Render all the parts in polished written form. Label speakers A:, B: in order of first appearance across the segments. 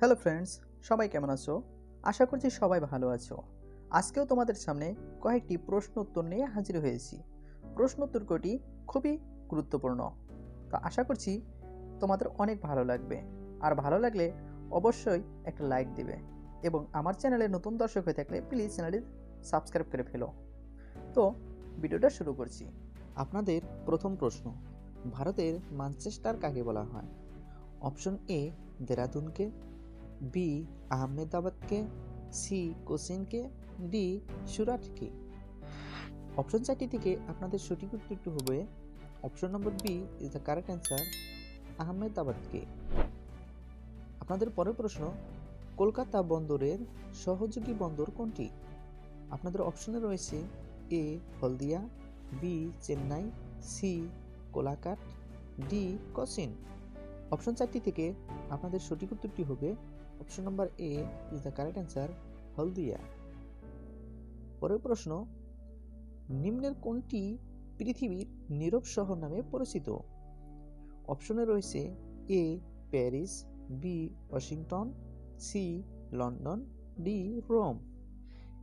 A: Hello friends, সবাই কেমন আছো? আশা করছি সবাই ভালো আছো। আজকেও তোমাদের সামনে কয়েকটি প্রশ্ন উত্তর নিয়ে হাজির হয়েছি। প্রশ্ন উত্তর কটি খুবই গুরুত্বপূর্ণ, তো আশা করছি তোমাদের অনেক ভালো লাগবে। আর ভালো লাগলে অবশ্যই একটা লাইক দিবে এবং আমার চ্যানেলে নতুন দর্শক হয়ে থাকলে প্লিজ চ্যানেলটি সাবস্ক্রাইব করে ফেলো। তো ভিডিওটা শুরু করছি। আপনাদের প্রথম প্রশ্ন, ভারতের ম্যানচেস্টার কাকে বলা হয়? অপশন এ দেরাদুনকে, বি আহমেদাবাদকে, সি কোচিনকে, ডি সুরাটকে। অপশন চারটি থেকে আপনাদের সঠিক উত্তরটি হবে option number B is the correct answer, আহমেদাবাদকে। আপনাদের পরের প্রশ্ন, কলকাতা বন্দরের সহযোগী বন্দর কোনটি? আপনাদের অপশনে রয়েছে A Haldia, B Chennai, C Kolaghat, D Cochin. Option চারটি থেকে আপনাদের সঠিক উত্তরটি হবে option number A is the correct answer, Haldia. পরের প্রশ্ন, নিম্নের কোনটি পৃথিবীর নীরব শহর নামে পরিচিত? অপশনে রয়েছে A Paris, B Washington, C London, D Rome.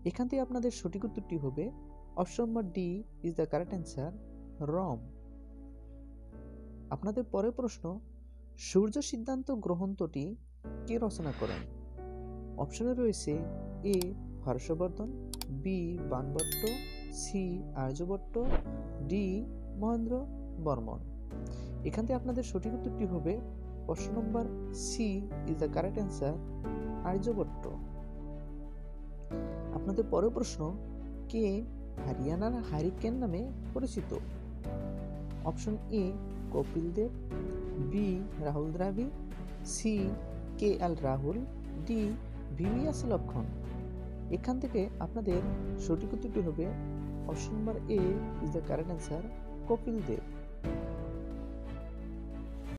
A: এখান থেকে আপনাদের সঠিক উত্তরটি হবে option number D is the correct answer, Rome. আপনাদের পরের প্রশ্ন, সূর্য সিদ্ধান্ত গ্রন্থটি কে রচনা করেন? অপশনে রয়েছে A Harshavardhan, B Banabhatta, C Aryabhata, D Mahendra Varman. এখান থেকে আপনাদের সঠিক উত্তরটি হবে option number C is the correct answer, Aryabhata. আপনাদের পরের প্রশ্ন, কে হরিয়ানার হারিকেন নামে পরিচিত? Option A Kapil Dev, B Rahul Dravid, C K L Rahul, D VVS Laxman. এখান থেকে আপনাদের সঠিক উত্তরটি হবে option number A is the correct answer, Kapil Dev.